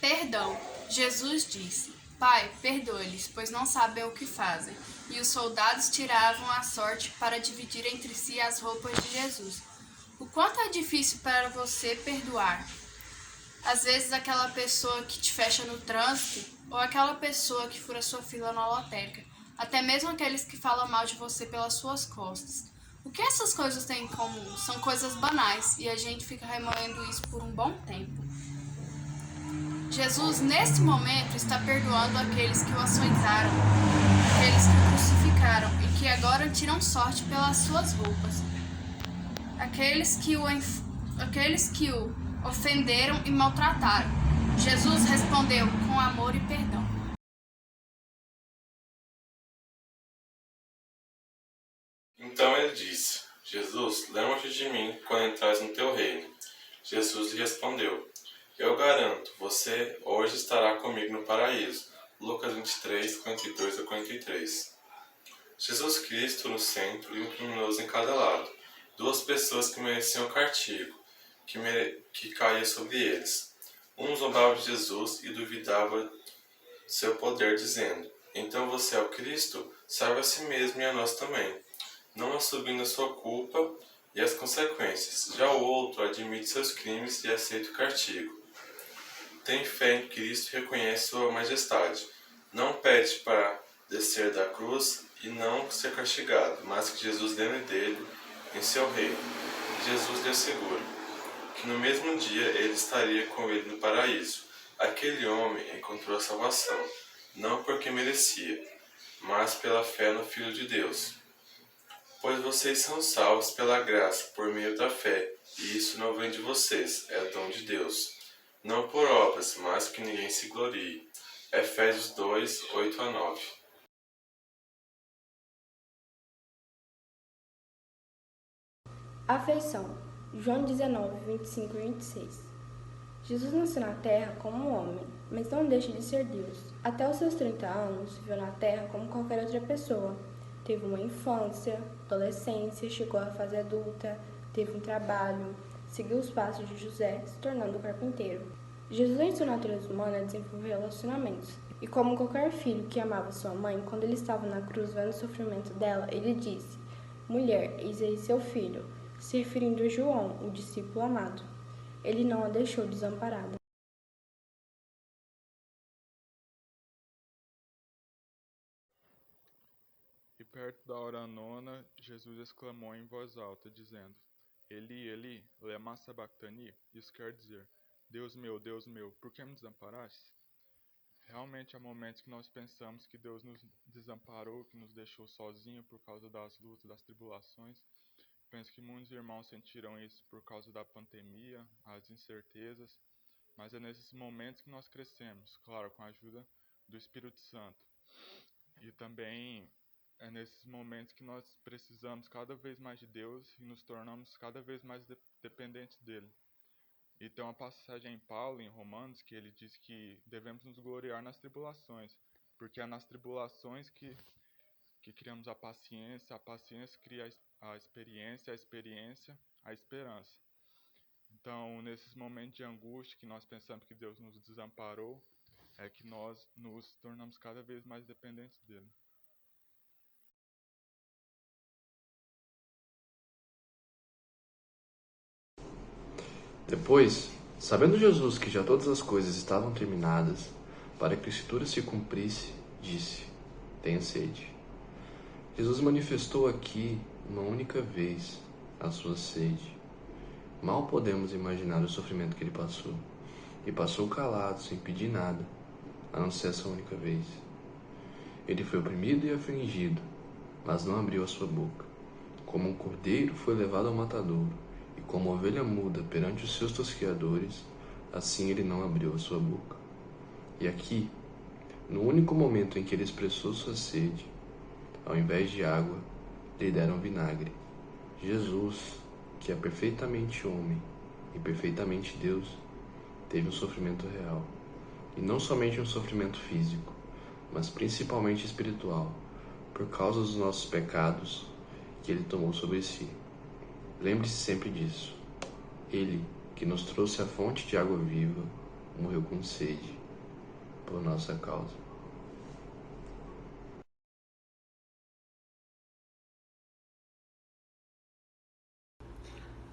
Perdão. Jesus disse: Pai, perdoe-lhes, pois não sabem o que fazem. E os soldados tiravam a sorte para dividir entre si as roupas de Jesus. O quanto é difícil para você perdoar? Às vezes aquela pessoa que te fecha no trânsito, ou aquela pessoa que fura sua fila na lotérica, até mesmo aqueles que falam mal de você pelas suas costas. O que essas coisas têm em comum? São coisas banais e a gente fica remoendo isso por um bom tempo. Jesus, neste momento, está perdoando aqueles que o açoitaram, aqueles que o crucificaram e que agora tiram sorte pelas suas roupas, aqueles que o ofenderam e maltrataram. Jesus respondeu com amor e perdão. Então ele disse: Jesus, lembra-te de mim quando entrares no teu reino. Jesus lhe respondeu: Eu garanto, você hoje estará comigo no paraíso. Lucas 23, 42 a 43. Jesus Cristo no centro e um criminoso em cada lado. Duas pessoas que mereciam castigo, que caía sobre eles. Um zombava de Jesus e duvidava seu poder, dizendo: Então você é o Cristo? Salve a si mesmo e a nós também, não assumindo a sua culpa e as consequências. Já o outro admite seus crimes e aceita o castigo. Tem fé em Cristo e reconhece sua majestade. Não pede para descer da cruz e não ser castigado, mas que Jesus lembre dele em seu reino. Jesus lhe assegura que no mesmo dia ele estaria com ele no paraíso. Aquele homem encontrou a salvação, não porque merecia, mas pela fé no Filho de Deus. Pois vocês são salvos pela graça, por meio da fé, e isso não vem de vocês, é dom de Deus. Não por obras, mas que ninguém se glorie. Efésios 2, 8 a 9. Afeição. João 19, 25 e 26. Jesus nasceu na terra como um homem, mas não deixa de ser Deus. Até os seus 30 anos, viveu na terra como qualquer outra pessoa. Teve uma infância, adolescência, chegou à fase adulta, teve um trabalho, seguiu os passos de José, se tornando carpinteiro. Jesus, em sua natureza humana, desenvolveu relacionamentos. E como qualquer filho que amava sua mãe, quando ele estava na cruz vendo o sofrimento dela, ele disse: Mulher, eis aí seu filho, se referindo a João, o discípulo amado. Ele não a deixou desamparada. E perto da hora nona, Jesus exclamou em voz alta, dizendo: Eli, Eli, lema sabachthani? Isso quer dizer: Deus meu, por que me desamparaste? Realmente há momentos que nós pensamos que Deus nos desamparou, que nos deixou sozinhos por causa das lutas, das tribulações. Penso que muitos irmãos sentiram isso por causa da pandemia, as incertezas, mas é nesses momentos que nós crescemos, claro, com a ajuda do Espírito Santo. E também é nesses momentos que nós precisamos cada vez mais de Deus e nos tornamos cada vez mais dependentes dele. E tem uma passagem em Paulo, em Romanos, que ele diz que devemos nos gloriar nas tribulações, porque é nas tribulações que criamos a paciência cria a experiência a esperança. Então, nesses momentos de angústia que nós pensamos que Deus nos desamparou, é que nós nos tornamos cada vez mais dependentes dele. Depois, sabendo Jesus que já todas as coisas estavam terminadas, para que a Escritura se cumprisse, disse: Tenha sede. Jesus manifestou aqui, uma única vez, a sua sede. Mal podemos imaginar o sofrimento que ele passou. E passou calado, sem pedir nada, a não ser essa única vez. Ele foi oprimido e afligido, mas não abriu a sua boca. Como um cordeiro foi levado ao matadouro, e como ovelha muda perante os seus tosqueadores, assim ele não abriu a sua boca. E aqui, no único momento em que ele expressou sua sede, ao invés de água, lhe deram vinagre. Jesus, que é perfeitamente homem e perfeitamente Deus, teve um sofrimento real. E não somente um sofrimento físico, mas principalmente espiritual, por causa dos nossos pecados que ele tomou sobre si. Lembre-se sempre disso. Ele, que nos trouxe a fonte de água viva, morreu com sede por nossa causa.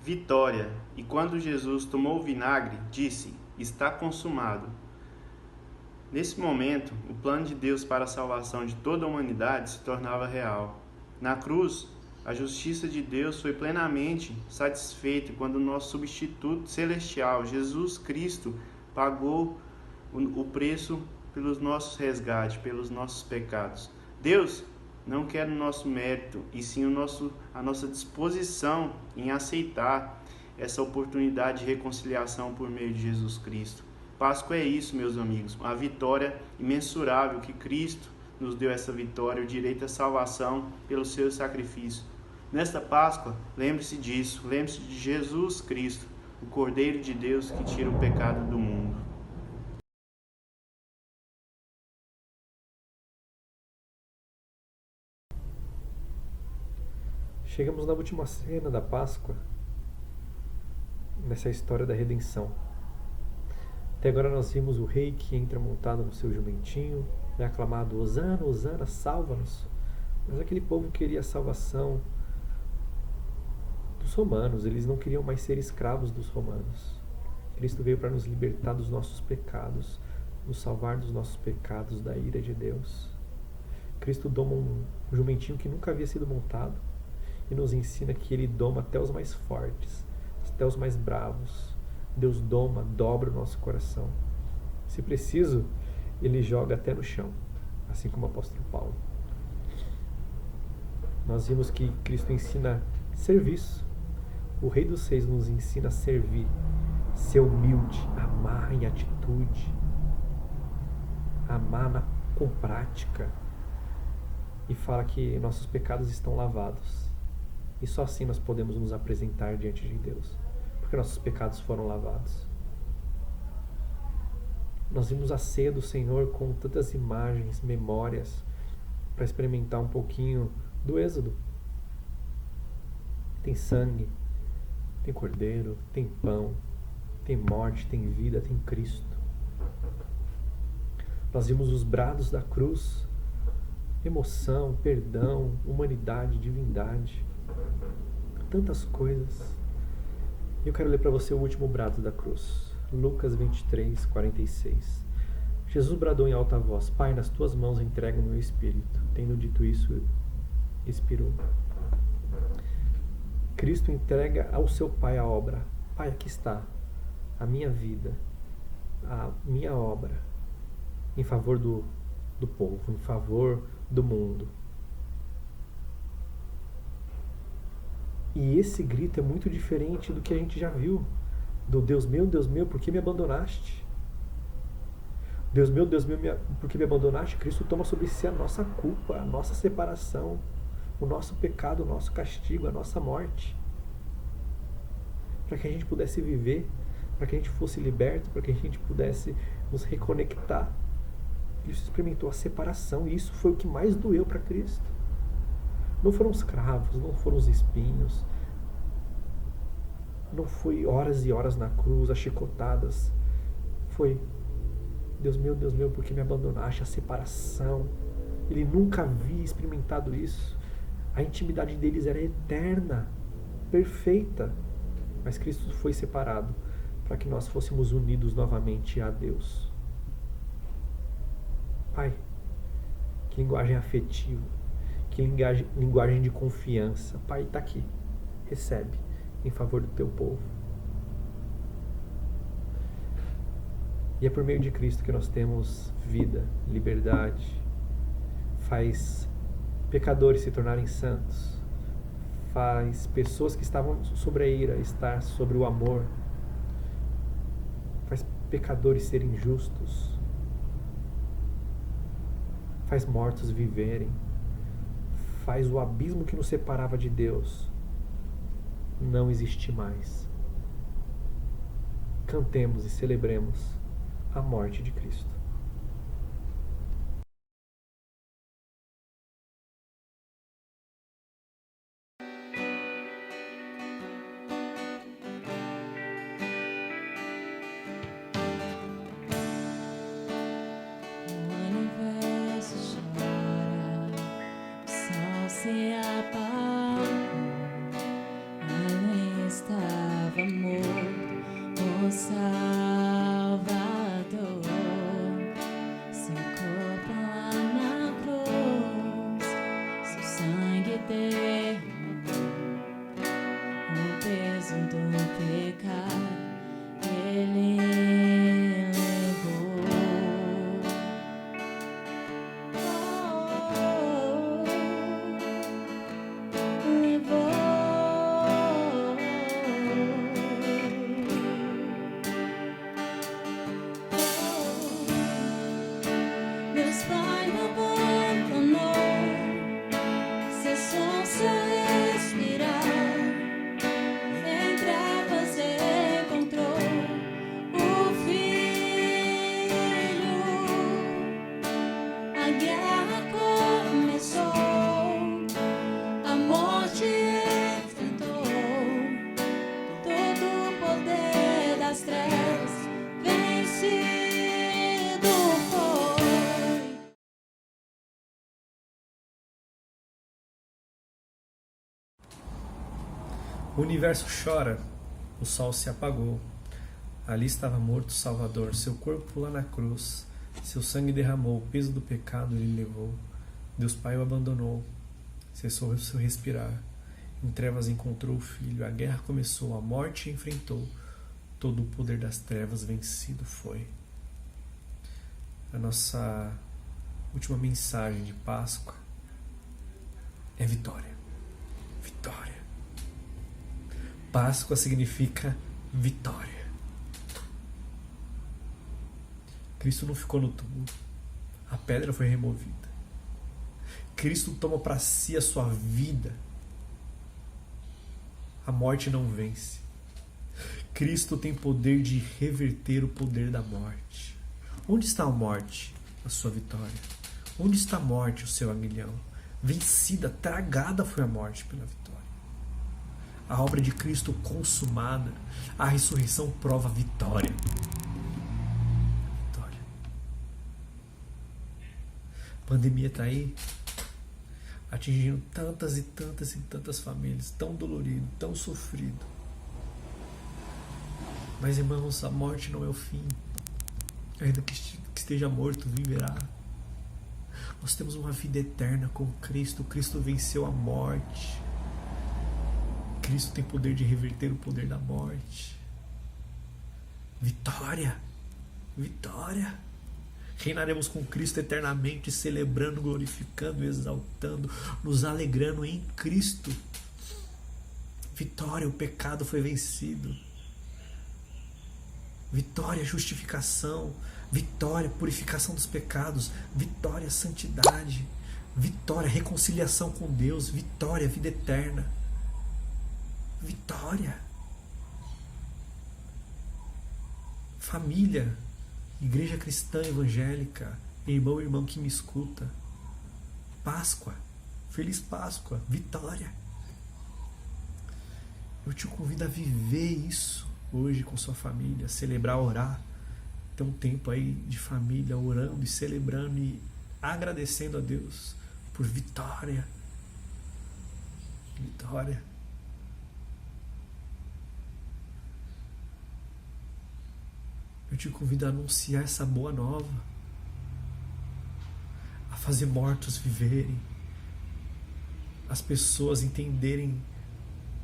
Vitória. E quando Jesus tomou o vinagre, disse: está consumado. Nesse momento, o plano de Deus para a salvação de toda a humanidade se tornava real. Na cruz, a justiça de Deus foi plenamente satisfeita quando o nosso substituto celestial, Jesus Cristo, pagou o preço pelos nossos resgates, pelos nossos pecados. Deus não quer o nosso mérito, e sim a nossa disposição em aceitar essa oportunidade de reconciliação por meio de Jesus Cristo. Páscoa é isso, meus amigos, a vitória imensurável que Cristo nos deu, essa vitória, o direito à salvação pelo seu sacrifício. Nesta Páscoa, lembre-se disso, lembre-se de Jesus Cristo, o Cordeiro de Deus que tira o pecado do mundo. Chegamos na última cena da Páscoa, nessa história da redenção. Até agora nós vimos o rei que entra montado no seu jumentinho, é aclamado: Hosana, Hosana, salva-nos. Mas aquele povo queria a salvação dos romanos, eles não queriam mais ser escravos dos romanos. Cristo veio para nos libertar dos nossos pecados, nos salvar dos nossos pecados, da ira de Deus. Cristo doma um jumentinho que nunca havia sido montado e nos ensina que ele doma até os mais fortes, até os mais bravos. Deus doma, dobra o nosso coração. Se preciso, ele joga até no chão, assim como o apóstolo Paulo. Nós vimos que Cristo ensina serviço. O Rei dos Reis nos ensina a servir, ser humilde, amar em atitude, amar com prática. E fala que nossos pecados estão lavados. E só assim nós podemos nos apresentar diante de Deus, porque nossos pecados foram lavados. Nós vimos a ceia do Senhor com tantas imagens, memórias, para experimentar um pouquinho do Êxodo. Tem sangue, tem cordeiro, tem pão, tem morte, tem vida, tem Cristo. Nós vimos os brados da cruz, emoção, perdão, humanidade, divindade, tantas coisas. Eu quero ler para você o último brado da cruz, Lucas 23, 46. Jesus bradou em alta voz: Pai, nas tuas mãos entrego o meu espírito. Tendo dito isso, expirou. Cristo entrega ao seu Pai a obra. Pai, aqui está a minha vida, a minha obra, em favor do povo, em favor do mundo. E esse grito é muito diferente do que a gente já viu, do Deus meu, por que me abandonaste? Deus meu, por que me abandonaste? Cristo toma sobre si a nossa culpa, a nossa separação, o nosso pecado, o nosso castigo, a nossa morte, para que a gente pudesse viver, para que a gente fosse liberto, para que a gente pudesse nos reconectar. Cristo experimentou a separação, e isso foi o que mais doeu para Cristo. Não foram os cravos, não foram os espinhos, não foi horas e horas na cruz, as chicotadas. Foi: Deus meu, por que me abandonaste? A separação. Ele nunca havia experimentado isso. A intimidade deles era eterna, perfeita. Mas Cristo foi separado para que nós fôssemos unidos novamente a Deus. Pai, que linguagem afetiva, que linguagem de confiança. Pai, está aqui, recebe em favor do teu povo. E é por meio de Cristo que nós temos vida, liberdade, faz pecadores se tornarem santos, faz pessoas que estavam sobre a ira estar sobre o amor, faz pecadores serem justos, faz mortos viverem, faz o abismo que nos separava de Deus não existir mais. Cantemos e celebremos a morte de Cristo. Se apagou, ali estava morto o Salvador, seu corpo lá na cruz, seu sangue derramou, o peso do pecado ele O universo chora, o sol se apagou. Ali estava morto o Salvador, seu corpo lá na cruz, seu sangue derramou, o peso do pecado ele levou. Deus Pai o abandonou, cessou o seu respirar. Em trevas encontrou o Filho, a guerra começou, a morte enfrentou, todo o poder das trevas vencido foi. A nossa última mensagem de Páscoa é vitória. Vitória. Páscoa significa vitória. Cristo não ficou no túmulo. A pedra foi removida. Cristo toma para si a sua vida. A morte não vence. Cristo tem poder de reverter o poder da morte. Onde está a morte? A sua vitória. Onde está a morte? O seu aguilhão. Vencida, tragada foi a morte pela vitória. A obra de Cristo consumada, a ressurreição prova a vitória. Vitória. A pandemia está aí, atingindo tantas e tantas e tantas famílias, tão dolorido, tão sofrido. Mas, irmãos, a morte não é o fim. Ainda que esteja morto, viverá. Nós temos uma vida eterna com Cristo. Cristo venceu a morte. Cristo tem poder de reverter o poder da morte. Vitória! Vitória! Reinaremos com Cristo eternamente, celebrando, glorificando, exaltando, nos alegrando em Cristo. Vitória, o pecado foi vencido. Vitória, justificação. Vitória, purificação dos pecados. Vitória, santidade. Vitória, reconciliação com Deus. Vitória, vida eterna. Vitória. Família, igreja cristã evangélica, irmão e irmã que me escuta. Páscoa, feliz Páscoa, vitória. Eu te convido a viver isso hoje com sua família, celebrar, orar. Ter um tempo aí de família, orando e celebrando e agradecendo a Deus por vitória. Vitória. Eu te convido a anunciar essa boa nova, a fazer mortos viverem, as pessoas entenderem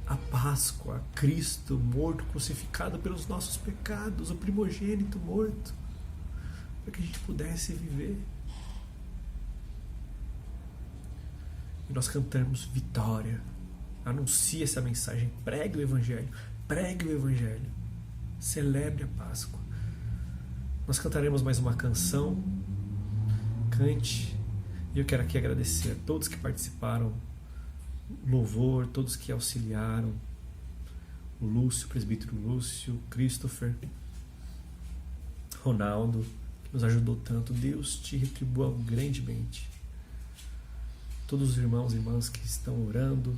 a Páscoa, Cristo morto, crucificado pelos nossos pecados, o primogênito morto, para que a gente pudesse viver. E nós cantamos vitória, Anuncie essa mensagem, pregue o Evangelho, celebre a Páscoa. Nós cantaremos mais uma canção, cante, e eu quero aqui agradecer a todos que participaram, louvor, todos que auxiliaram, o Lúcio, o presbítero Lúcio, Christopher, Ronaldo, que nos ajudou tanto. Deus te retribua grandemente. Todos os irmãos e irmãs que estão orando,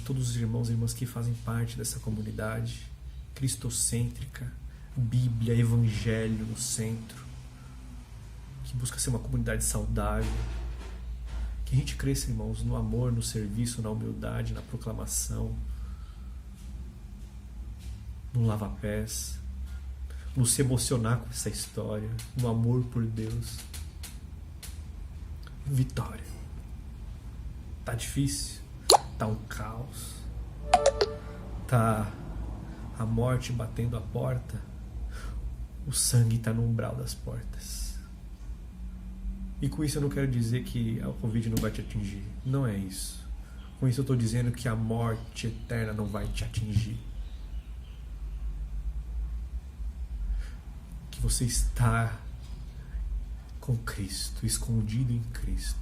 todos os irmãos e irmãs que fazem parte dessa comunidade cristocêntrica, Bíblia, Evangelho no centro, que busca ser uma comunidade saudável, que a gente cresça, irmãos, no amor, no serviço, na humildade, na proclamação, no lava-pés, no se emocionar com essa história, no amor por Deus. Vitória. Tá difícil? Tá um caos? Tá a morte batendo a porta? O sangue tá no umbral das portas. E com isso eu não quero dizer que a Covid não vai te atingir. Não é isso. Com isso eu estou dizendo que a morte eterna não vai te atingir. Que você está com Cristo, escondido em Cristo,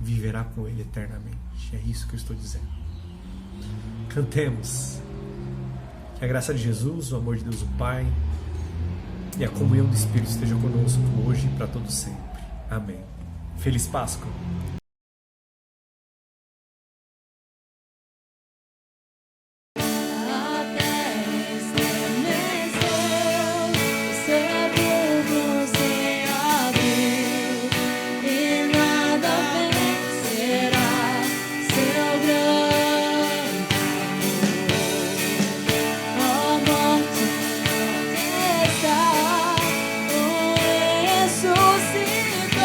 viverá com Ele eternamente. É isso que eu estou dizendo. Cantemos. Que a graça de Jesus, o amor de Deus o Pai e a comunhão do Espírito esteja conosco hoje e para todo sempre. Amém. Feliz Páscoa. Ressuscitou,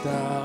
está